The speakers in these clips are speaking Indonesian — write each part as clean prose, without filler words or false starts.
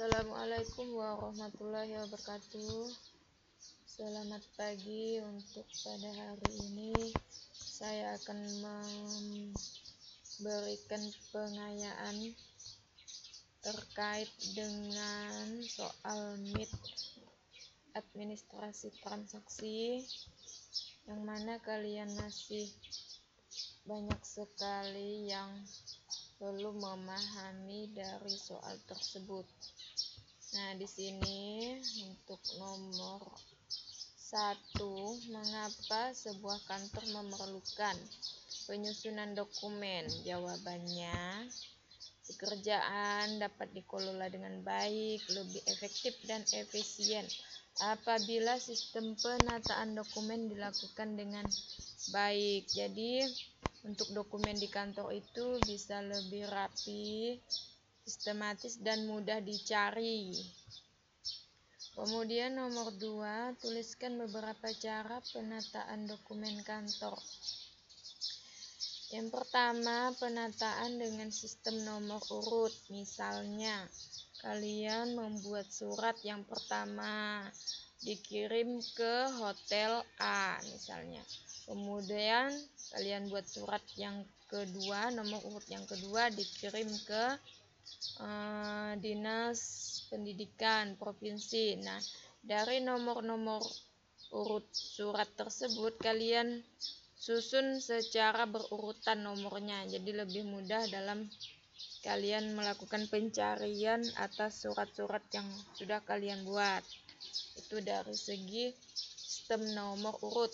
Assalamualaikum warahmatullahi wabarakatuh. Selamat pagi. Untuk pada hari ini saya akan memberikan pengayaan terkait dengan soal MIT administrasi transaksi, yang mana kalian masih banyak sekali yang belum memahami dari soal tersebut. Nah, di sini untuk nomor 1, mengapa sebuah kantor memerlukan penyusunan dokumen? Jawabannya, pekerjaan dapat dikelola dengan baik, lebih efektif dan efisien apabila sistem penataan dokumen dilakukan dengan baik. Jadi, untuk dokumen di kantor itu bisa lebih rapi, sistematis, dan mudah dicari. Kemudian nomor 2, tuliskan beberapa cara penataan dokumen kantor. Yang pertama, penataan dengan sistem nomor urut. Misalnya, kalian membuat surat yang pertama dikirim ke hotel A misalnya. Kemudian kalian buat surat yang kedua, nomor urut yang kedua dikirim ke Dinas Pendidikan Provinsi. Nah, dari nomor-nomor urut surat tersebut kalian susun secara berurutan nomornya. Jadi lebih mudah dalam kalian melakukan pencarian atas surat-surat yang sudah kalian buat. Itu dari segi sistem nomor urut.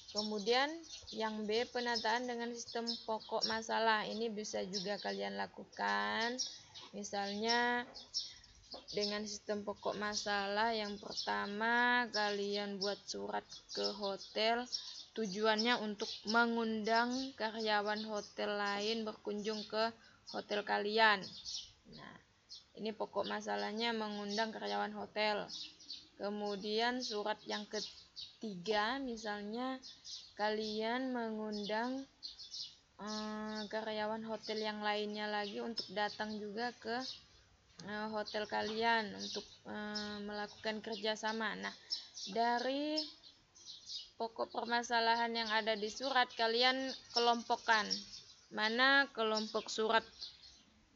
Kemudian yang B, penataan dengan sistem pokok masalah. Ini bisa juga kalian lakukan. Misalnya dengan sistem pokok masalah, yang pertama kalian buat surat ke hotel, tujuannya untuk mengundang karyawan hotel lain berkunjung ke hotel kalian. Nah, ini pokok masalahnya mengundang karyawan hotel. Kemudian surat yang ketiga, misalnya kalian mengundang karyawan hotel yang lainnya lagi untuk datang juga ke hotel kalian untuk melakukan kerjasama. Nah, dari pokok permasalahan yang ada di surat, kalian kelompokkan mana kelompok surat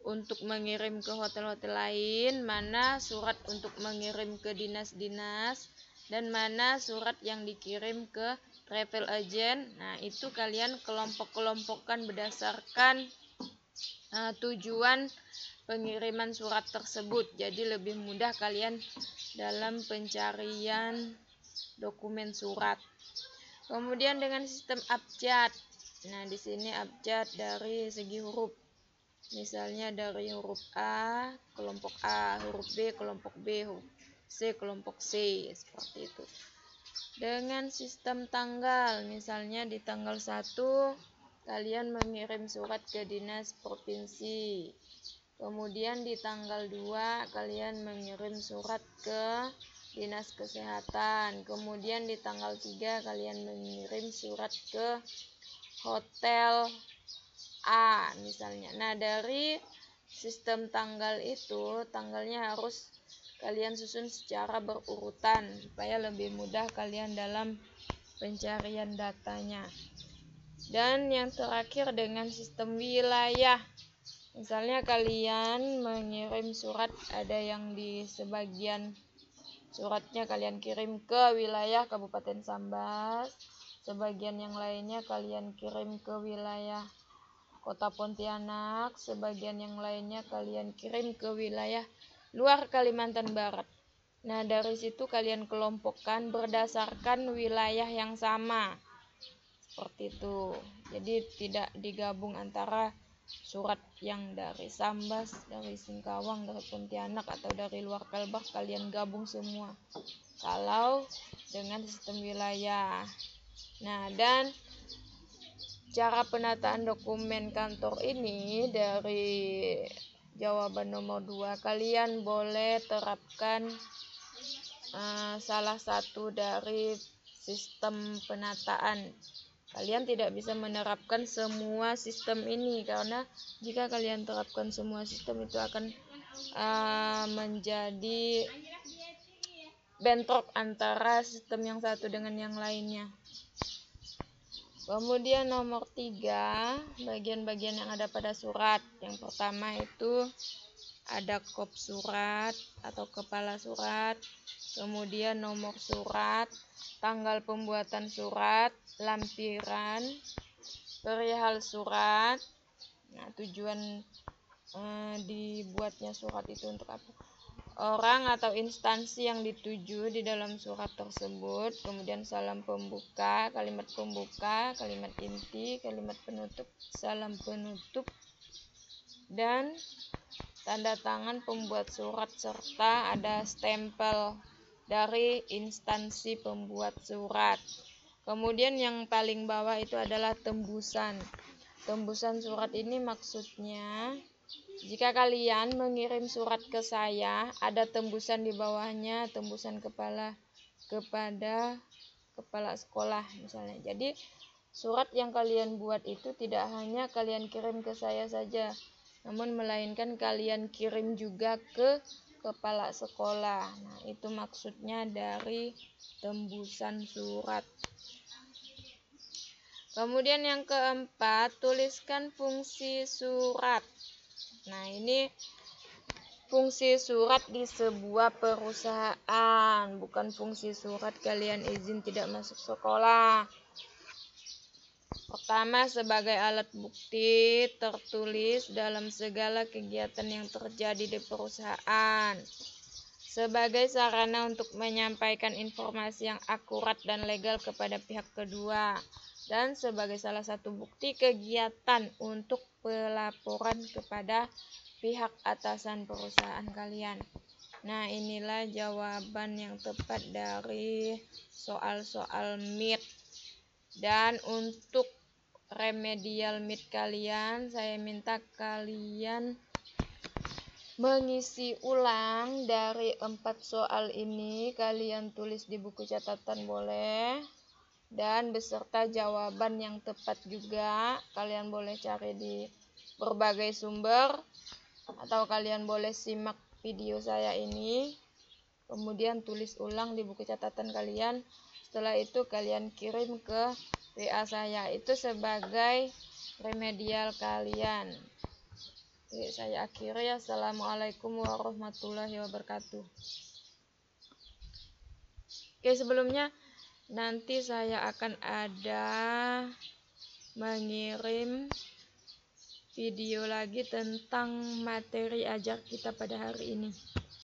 untuk mengirim ke hotel-hotel lain, mana surat untuk mengirim ke dinas-dinas, dan mana surat yang dikirim ke travel agent. Nah, itu kalian kelompok-kelompokkan berdasarkan tujuan pengiriman surat tersebut. Jadi lebih mudah kalian dalam pencarian dokumen surat. Kemudian dengan sistem abjad. Nah, di sini abjad dari segi huruf. Misalnya dari huruf A, kelompok A, huruf B, kelompok B, huruf C, kelompok C, seperti itu. Dengan sistem tanggal, misalnya di tanggal 1, kalian mengirim surat ke dinas provinsi. Kemudian di tanggal 2, kalian mengirim surat ke dinas kesehatan. Kemudian di tanggal 3, kalian mengirim surat ke hotel A misalnya. Nah, dari sistem tanggal itu, tanggalnya harus kalian susun secara berurutan supaya lebih mudah kalian dalam pencarian datanya. Dan yang terakhir dengan sistem wilayah. Misalnya kalian mengirim surat, ada yang di sebagian suratnya kalian kirim ke wilayah Kabupaten Sambas, sebagian yang lainnya kalian kirim ke wilayah Kota Pontianak, sebagian yang lainnya kalian kirim ke wilayah luar Kalimantan Barat. Nah, dari situ kalian kelompokkan berdasarkan wilayah yang sama. Seperti itu. Jadi tidak digabung antara surat yang dari Sambas, dari Singkawang, dari Pontianak, atau dari luar Kalbar, kalian gabung semua. Kalau dengan sistem wilayah. Nah, dan cara penataan dokumen kantor ini dari jawaban nomor 2, kalian boleh terapkan salah satu dari sistem penataan. Kalian tidak bisa menerapkan semua sistem ini, karena jika kalian terapkan semua sistem itu akan menjadi bentrok antara sistem yang satu dengan yang lainnya. Kemudian nomor 3, bagian-bagian yang ada pada surat. Yang pertama itu ada kop surat atau kepala surat, kemudian nomor surat, tanggal pembuatan surat, lampiran, perihal surat. Nah, tujuan dibuatnya surat itu untuk apa? Orang atau instansi yang dituju di dalam surat tersebut, kemudian salam pembuka, kalimat inti, kalimat penutup, salam penutup, dan tanda tangan pembuat surat serta ada stempel dari instansi pembuat surat. Kemudian yang paling bawah itu adalah tembusan. Tembusan surat ini maksudnya jika kalian mengirim surat ke saya, ada tembusan di bawahnya, tembusan kepada kepala sekolah misalnya. Jadi surat yang kalian buat itu tidak hanya kalian kirim ke saya saja, namun melainkan kalian kirim juga ke kepala sekolah. Nah, itu maksudnya dari tembusan surat. Kemudian yang keempat, tuliskan fungsi surat. Nah, ini fungsi surat di sebuah perusahaan, bukan fungsi surat kalian izin tidak masuk sekolah. Pertama, sebagai alat bukti tertulis dalam segala kegiatan yang terjadi di perusahaan. Sebagai sarana untuk menyampaikan informasi yang akurat dan legal kepada pihak kedua. Dan sebagai salah satu bukti kegiatan untuk pelaporan kepada pihak atasan perusahaan kalian. Nah, inilah jawaban yang tepat dari soal-soal MIT. Dan untuk remedial MIT kalian, saya minta kalian mengisi ulang dari 4 soal ini. Kalian tulis di buku catatan boleh, dan beserta jawaban yang tepat juga. Kalian boleh cari di berbagai sumber, atau kalian boleh simak video saya ini, kemudian tulis ulang di buku catatan kalian. Setelah itu kalian kirim ke WA saya, itu sebagai remedial kalian. Oke, saya akhiri. Assalamualaikum warahmatullahi wabarakatuh. Oke, sebelumnya nanti saya akan ada mengirim video lagi tentang materi ajar kita pada hari ini.